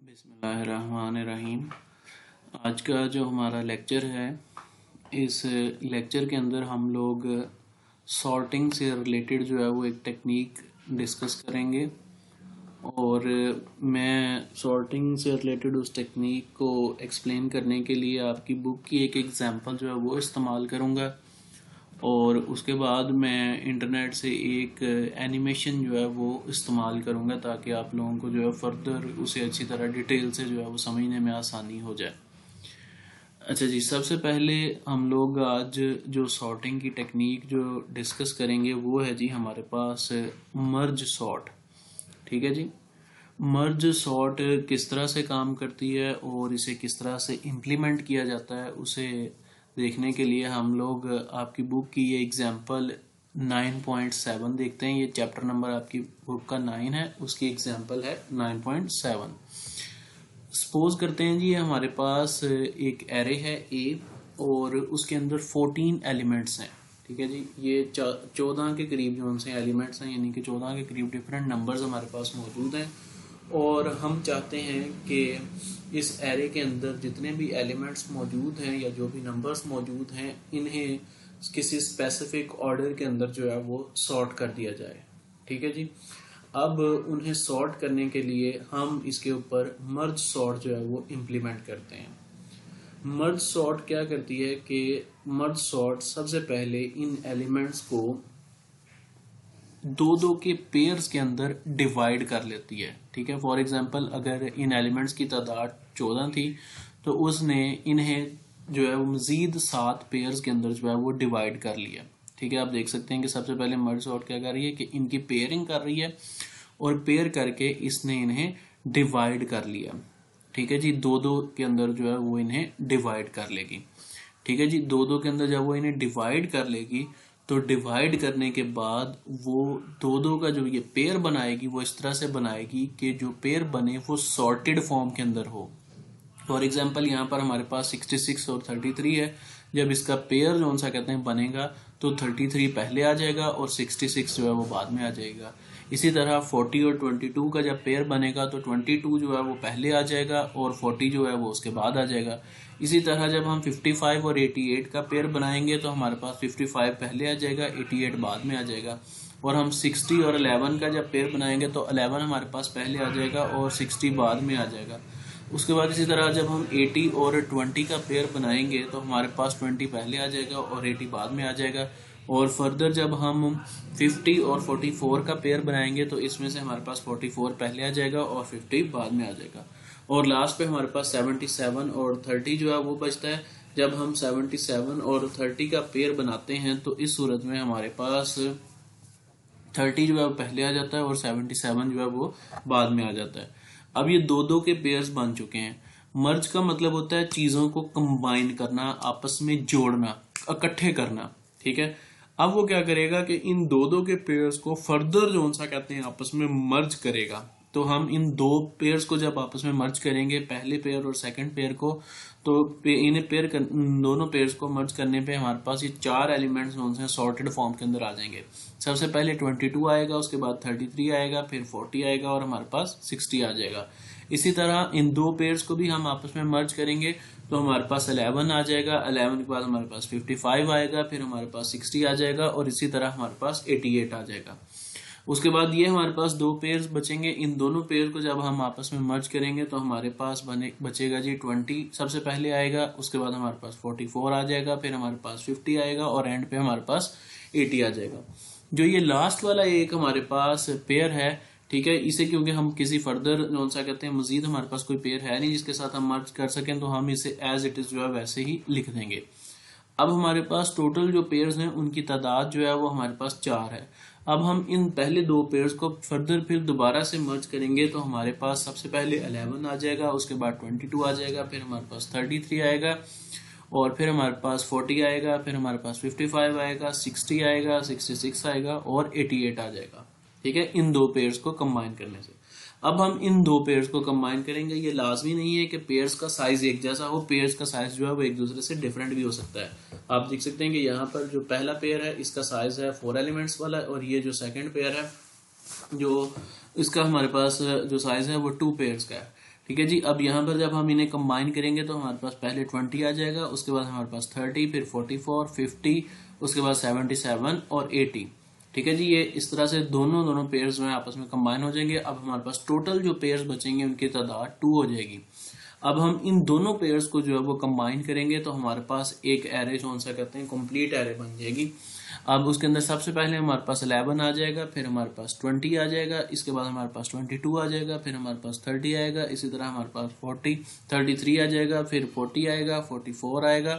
बिस्मिल्लाहिर्रहमानिर्रहीम। आज का जो हमारा लेक्चर है, इस लेक्चर के अंदर हम लोग सॉर्टिंग से रिलेटेड जो है वो एक टेक्निक डिस्कस करेंगे और मैं सॉर्टिंग से रिलेटेड उस टेक्निक को एक्सप्लेन करने के लिए आपकी बुक की एक एग्जांपल जो है वो इस्तेमाल करूँगा और उसके बाद मैं इंटरनेट से एक एनिमेशन जो है वो इस्तेमाल करूँगा ताकि आप लोगों को जो है फर्दर उसे अच्छी तरह डिटेल से जो है वो समझने में आसानी हो जाए। अच्छा जी, सबसे पहले हम लोग आज जो सॉर्टिंग की टेक्निक जो डिस्कस करेंगे वो है जी हमारे पास मर्ज सॉर्ट। ठीक है जी, मर्ज सॉर्ट किस तरह से काम करती है और इसे किस तरह से इम्प्लीमेंट किया जाता है उसे देखने के लिए हम लोग आपकी बुक की ये एग्जांपल 9.7 देखते हैं। ये चैप्टर नंबर आपकी बुक का 9 है, उसकी एग्जांपल है 9.7। सपोज करते हैं जी हमारे पास एक एरे है ए और उसके अंदर 14 एलिमेंट्स हैं। ठीक है जी, ये 14 के करीब जो उनसे एलिमेंट्स हैं, यानी कि 14 के करीब डिफरेंट नंबर्स हमारे पास मौजूद हैं और हम चाहते हैं कि इस एरे के अंदर जितने भी एलिमेंट्स मौजूद हैं या जो भी नंबर्स मौजूद हैं इन्हें किसी स्पेसिफिक ऑर्डर के अंदर जो है वो सॉर्ट कर दिया जाए। ठीक है जी, अब उन्हें सॉर्ट करने के लिए हम इसके ऊपर मर्ज सॉर्ट जो है वो इम्प्लीमेंट करते हैं। मर्ज सॉर्ट क्या करती है कि मर्ज सॉर्ट सबसे पहले इन एलिमेंट्स को दो दो के पेयर्स के अंदर डिवाइड कर लेती है। ठीक है, फॉर एग्जांपल अगर इन एलिमेंट्स की तादाद 14 थी तो उसने इन्हें जो है वो मजीद 7 पेयर्स के अंदर जो है वो डिवाइड कर लिया। ठीक है, आप देख सकते हैं कि सबसे पहले मर्ज सॉर्ट क्या कर रही है कि इनकी पेयरिंग कर रही है और पेयर करके इसने इन्हें डिवाइड कर लिया। ठीक है जी, दो दो के अंदर जो है वो इन्हें डिवाइड कर लेगी। ठीक है जी, दो दो के अंदर जब वो इन्हें डिवाइड कर लेगी तो डिवाइड करने के बाद वो दो दो का जो ये पेयर बनाएगी वो इस तरह से बनाएगी कि जो पेयर बने वो सॉर्टेड फॉर्म के अंदर हो। फॉर एग्जांपल यहाँ पर हमारे पास 66 और 33 है। जब इसका पेयर जो सा कहते हैं बनेगा तो 33 पहले आ जाएगा और 66 जो है वो बाद में आ जाएगा। इसी तरह 40 और 22 का जब पेयर बनेगा तो 22 जो है वो पहले आ जाएगा और 40 जो है वो उसके बाद आ जाएगा। इसी तरह जब हम 55 और 88 का पेयर बनाएंगे तो हमारे पास 55 पहले आ जाएगा, 88 बाद में आ जाएगा। और हम 60 और 11 का जब पेयर बनाएंगे तो 11 हमारे पास पहले आ जाएगा और 60 बाद में आ जाएगा। उसके बाद इसी तरह जब हम 80 और 20 का पेयर बनाएंगे तो हमारे पास 20 पहले आ जाएगा और 80 बाद में आ जाएगा। और फर्दर जब हम 50 और 44 का पेयर बनाएंगे तो इसमें से हमारे पास 44 पहले आ जाएगा और 50 बाद में आ जाएगा। और लास्ट पे हमारे पास 77 और 30 जो है वो बचता है। जब हम 77 और 30 का पेयर बनाते हैं तो इस सूरत में हमारे पास 30 जो है वो पहले आ जाता है और 77 जो है वो बाद में आ जाता है। अब ये दो दो के पेयर्स बन चुके हैं। मर्ज का मतलब होता है चीजों को कंबाइन करना, आपस में जोड़ना, इकट्ठे करना। ठीक है, अब वो क्या करेगा कि इन दो दो के पेयर्स को फर्दर जो सा कहते हैं आपस में मर्ज करेगा। तो हम इन दो पेयर्स को जब आपस में मर्ज करेंगे, पहले पेयर और सेकंड पेयर को, तो इन्हें दोनों पेयर्स को मर्ज करने पे हमारे पास ये 4 एलिमेंट्स जो हैं सॉर्टेड फॉर्म के अंदर आ जाएंगे। सबसे पहले 22 आएगा, उसके बाद 33 आएगा, फिर 40 आएगा और हमारे पास 60 आ जाएगा। इसी तरह इन दो पेयर्स को भी हम आपस में मर्ज करेंगे तो हमारे पास 11 आ जाएगा, 11 के बाद हमारे पास 55 आएगा, फिर हमारे पास 60 आ जाएगा और इसी तरह हमारे पास 88 आ जाएगा। उसके बाद ये हमारे पास दो पेयर्स बचेंगे। इन दोनों पेयर को जब हम आपस में मर्ज करेंगे तो हमारे पास बचेगा जी 20 सबसे पहले आएगा, उसके बाद हमारे पास 44 आ जाएगा, फिर हमारे पास 50 आएगा और एंड पे हमारे पास 80 आ जाएगा। जो ये लास्ट वाला एक हमारे पास पेयर है, ठीक है, इसे क्योंकि हम किसी फर्दर जो सा कहते हैं मजीद हमारे पास कोई पेयर है नहीं जिसके साथ हम मर्ज कर सकें, तो हम इसे एज इट इज जो है वैसे ही लिख देंगे। अब हमारे पास टोटल जो पेयर्स हैं उनकी तादाद जो है वो हमारे पास 4 है। अब हम इन पहले दो पेयर्स को फर्दर फिर दोबारा से मर्ज करेंगे तो हमारे पास सबसे पहले 11 आ जाएगा, उसके बाद 22 आ जाएगा, फिर हमारे पास 33 आएगा और फिर हमारे पास 40 आएगा, फिर हमारे पास 55 आएगा, 60 आएगा, 66 आएगा और 88 आ जाएगा। ठीक है, इन दो पेयर्स को कंबाइन करने से। अब हम इन दो पेयर्स को कंबाइन करेंगे। ये लाजमी नहीं है कि पेयर्स का साइज एक जैसा हो, पेयर्स का साइज जो है वो एक दूसरे से डिफरेंट भी हो सकता है। आप देख सकते हैं कि यहाँ पर जो पहला पेयर है इसका साइज है 4 एलिमेंट्स वाला और ये जो सेकंड पेयर है जो इसका हमारे पास जो साइज है वो 2 पेयर्स का है। ठीक है जी। अब यहाँ पर जब हम इन्हें कंबाइन करेंगे तो हमारे पास पहले 20 आ जाएगा, उसके बाद हमारे पास 30, फिर 44, 50, उसके बाद 77 और 80। ठीक है जी। ये इस तरह से दोनों पेयर्स जो है आपस में कंबाइन हो जाएंगे। अब हमारे पास टोटल जो पेयर्स बचेंगे उनकी तादाद 2 हो जाएगी। अब हम इन दोनों पेयर्स को जो है वो कंबाइन करेंगे तो हमारे पास एक एरे जो सा कहते हैं कंप्लीट एरे बन जाएगी। अब उसके अंदर सबसे पहले हमारे पास 11 आ जाएगा, फिर हमारे पास 20 आ जाएगा, इसके बाद हमारे पास 22 आ जाएगा, फिर हमारे पास 30 आएगा, इसी तरह हमारे पास 33 आ जाएगा, फिर 40 आएगा, 44 आएगा,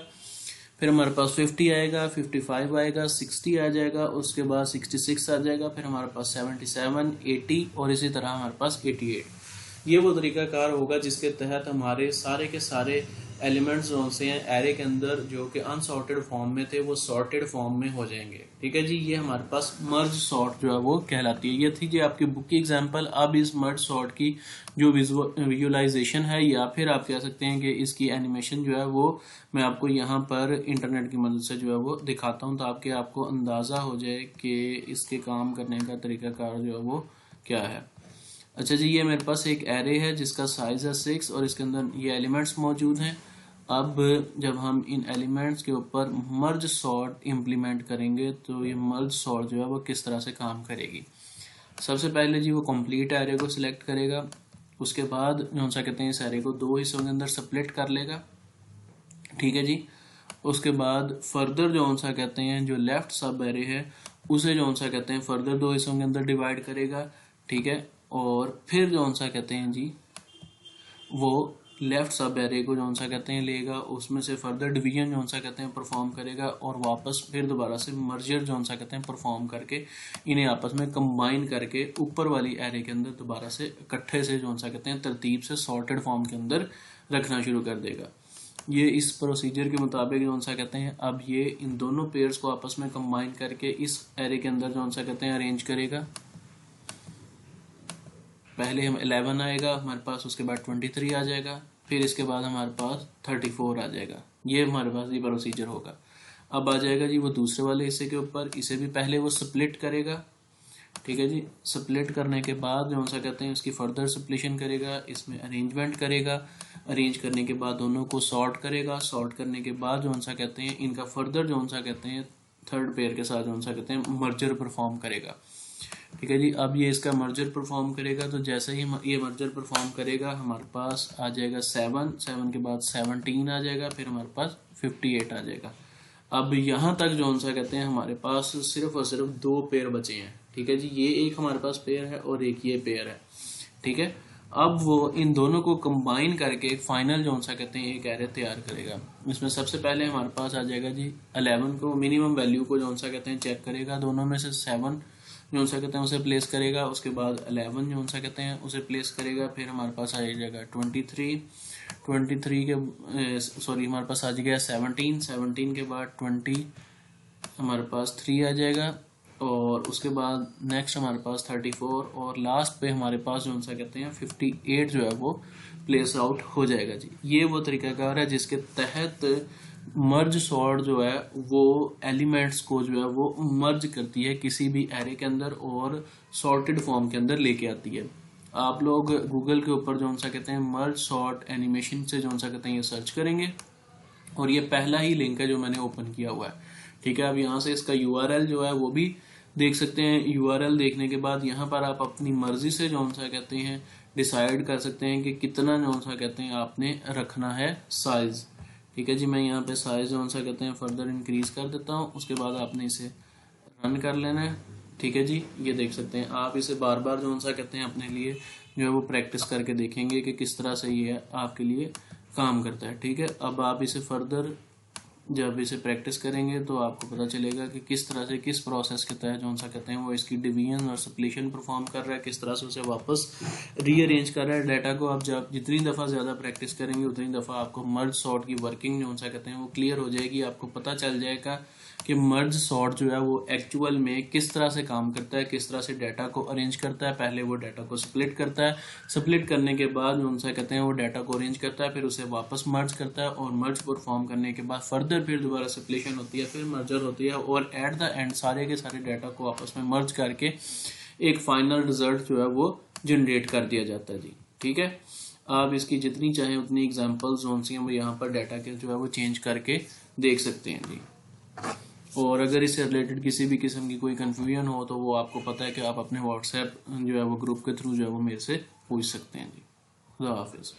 फिर हमारे पास 50 आएगा, 55 आएगा, 60 आ जाएगा, उसके बाद 66 आ जाएगा, फिर हमारे पास 77, 80 और इसी तरह हमारे पास 88। ये वो तरीकाकार होगा जिसके तहत हमारे सारे के सारे एलिमेंट्स जो से हैं एरे के अंदर जो कि अनसॉर्टेड फॉर्म में थे वो सॉर्टेड फॉर्म में हो जाएंगे। ठीक है जी। ये हमारे पास मर्ज सॉर्ट जो है वो कहलाती है। ये थी जी आपकी बुक की एग्जांपल। अब इस मर्ज सॉर्ट की जो विजुअलाइजेशन है या फिर आप कह सकते हैं कि इसकी एनिमेशन जो है वो मैं आपको यहाँ पर इंटरनेट की मदद से जो है वो दिखाता हूँ ताकि आपको अंदाज़ा हो जाए कि इसके काम करने का तरीकाकार जो है वो क्या है। अच्छा जी। ये मेरे पास एक एरे है जिसका साइज है 6 और इसके अंदर ये एलिमेंट्स मौजूद हैं। अब जब हम इन एलिमेंट्स के ऊपर मर्ज सॉर्ट इम्प्लीमेंट करेंगे तो ये मर्ज सॉर्ट जो है वो किस तरह से काम करेगी। सबसे पहले जी वो कंप्लीट एरे को सिलेक्ट करेगा, उसके बाद जो सा कहते हैं इस एरे को 2 हिस्सों के अंदर स्प्लिट कर लेगा। ठीक है जी। उसके बाद फर्दर जो सा कहते हैं जो लेफ्ट सब एरे है उसे जो सा कहते हैं फर्दर 2 हिस्सों के अंदर डिवाइड करेगा। ठीक है। और फिर जो सा कहते हैं जी वो लेफ्ट सब एरे को जो सा कहते हैं लेगा, उसमें से फर्दर डिवीजन जो सा कहते हैं परफॉर्म करेगा और वापस फिर दोबारा से मर्जर जो सा कहते हैं परफॉर्म करके इन्हें आपस में कंबाइन करके ऊपर वाली एरे के अंदर दोबारा से इकट्ठे से जो सा कहते हैं तरतीब से सॉर्टेड फॉर्म के अंदर रखना शुरू कर देगा। ये इस प्रोसीजर के मुताबिक जो सा कहते हैं अब ये इन दोनों पेयर्स को आपस में कंबाइन करके इस एरे के अंदर जो सा कहते हैं अरेंज करेगा। पहले हम 11 आएगा हमारे पास, उसके बाद 23 आ जाएगा, फिर इसके बाद हमारे पास 34 आ जाएगा। ये हमारे पास ये प्रोसीजर होगा। अब आ जाएगा जी वो दूसरे वाले हिस्से के ऊपर, इसे भी पहले वो स्प्लिट करेगा। ठीक है जी। स्प्लिट करने के बाद जो सा कहते हैं उसकी फर्दर स्प्लिशन करेगा, इसमें अरेंजमेंट करेगा, अरेंज करने के बाद दोनों को सॉर्ट करेगा, सॉर्ट करने के बाद जो सा कहते हैं इनका फर्दर जो सा कहते हैं थर्ड पेयर के साथ जो सा कहते हैं मर्जर परफॉर्म करेगा। ठीक है जी। अब ये इसका मर्जर परफॉर्म करेगा तो जैसे ही ये मर्जर परफॉर्म करेगा हमारे पास आ जाएगा 7 के बाद 17 आ जाएगा, फिर हमारे पास 58 आ जाएगा। अब यहाँ तक जो सा कहते हैं हमारे पास सिर्फ और सिर्फ 2 पेयर बचे हैं। ठीक है जी। ये एक हमारे पास पेयर है और एक ये पेयर है। ठीक है। अब वो इन दोनों को कंबाइन करके एक फाइनल जो सा कहते हैं एक एरे तैयार करेगा। इसमें सबसे पहले हमारे पास आ जाएगा जी 11 को मिनिमम वैल्यू को जो सा कहते हैं चेक करेगा, दोनों में से 7 जो सा कहते हैं उसे प्लेस करेगा, उसके बाद 11 जो सा कहते हैं उसे प्लेस करेगा, फिर हमारे पास आ जाएगा 23 के सॉरी हमारे पास आ जाएगा 17 के बाद 20 हमारे पास 3 आ जाएगा और उसके बाद नेक्स्ट हमारे पास 34 और लास्ट पे हमारे पास जो सा कहते हैं 58 जो है वो प्लेस आउट हो जाएगा जी। ये वो तरीकाकार है जिसके तहत मर्ज सॉर्ट जो है वो एलिमेंट्स को जो है वो मर्ज करती है किसी भी एरे के अंदर और सॉर्टेड फॉर्म के अंदर लेके आती है। आप लोग गूगल के ऊपर जो सा कहते हैं मर्ज सॉर्ट एनिमेशन से जो सा कहते हैं ये सर्च करेंगे और ये पहला ही लिंक है जो मैंने ओपन किया हुआ है। ठीक है। अब यहाँ से इसका URL जो है वो भी देख सकते हैं। URL देखने के बाद यहाँ पर आप अपनी मर्जी से जो सा कहते हैं डिसाइड कर सकते हैं कि कितना जो सा कहते हैं आपने रखना है साइज। ठीक है जी। मैं यहाँ पे साइज जो सा कहते हैं फर्दर इंक्रीज कर देता हूँ, उसके बाद आपने इसे रन कर लेना है। ठीक है जी। ये देख सकते हैं आप इसे बार बार जो सा कहते हैं अपने लिए जो है वो प्रैक्टिस करके देखेंगे कि किस तरह से ये आपके लिए काम करता है। ठीक है। अब आप इसे फर्दर जब इसे प्रैक्टिस करेंगे तो आपको पता चलेगा कि किस तरह से किस प्रोसेस के तहत जो सा कहते हैं वो इसकी डिवीजन और सप्लीशन परफॉर्म कर रहा है, किस तरह से उसे वापस रीअरेंज कर रहा है। डाटा को आप जब जितनी दफ़ा ज़्यादा प्रैक्टिस करेंगे उतनी दफ़ा आपको मर्ज सॉर्ट की वर्किंग जो सा कहते हैं वो क्लियर हो जाएगी। आपको पता चल जाएगा कि मर्ज सॉर्ट जो है वो एक्चुअल में किस तरह से काम करता है, किस तरह से डाटा को अरेंज करता है। पहले वो डाटा को स्प्लिट करता है, स्प्लिट करने के बाद जो सा कहते हैं वो डाटा को अरेंज करता है, फिर उसे वापस मर्ज करता है और मर्ज परफॉर्म करने के बाद फर्दर फिर दोबारा सप्लीशन होती है, फिर मर्जर होती है और एट द एंड सारे के सारे डाटा को आपस में मर्ज करके एक फाइनल रिजल्ट जो है वो जनरेट कर दिया जाता है जी। ठीक है। आप इसकी जितनी चाहें उतनी एग्जांपल्स जो सी हैं वो यहाँ पर डाटा के जो है वो चेंज करके देख सकते हैं जी। और अगर इससे रिलेटेड किसी भी किस्म की कोई कन्फ्यूजन हो तो वो आपको पता है कि आप अपने व्हाट्सएप जो है वो ग्रुप के थ्रू जो है वो मेरे से पूछ सकते हैं जी। खुदा हाफिज़।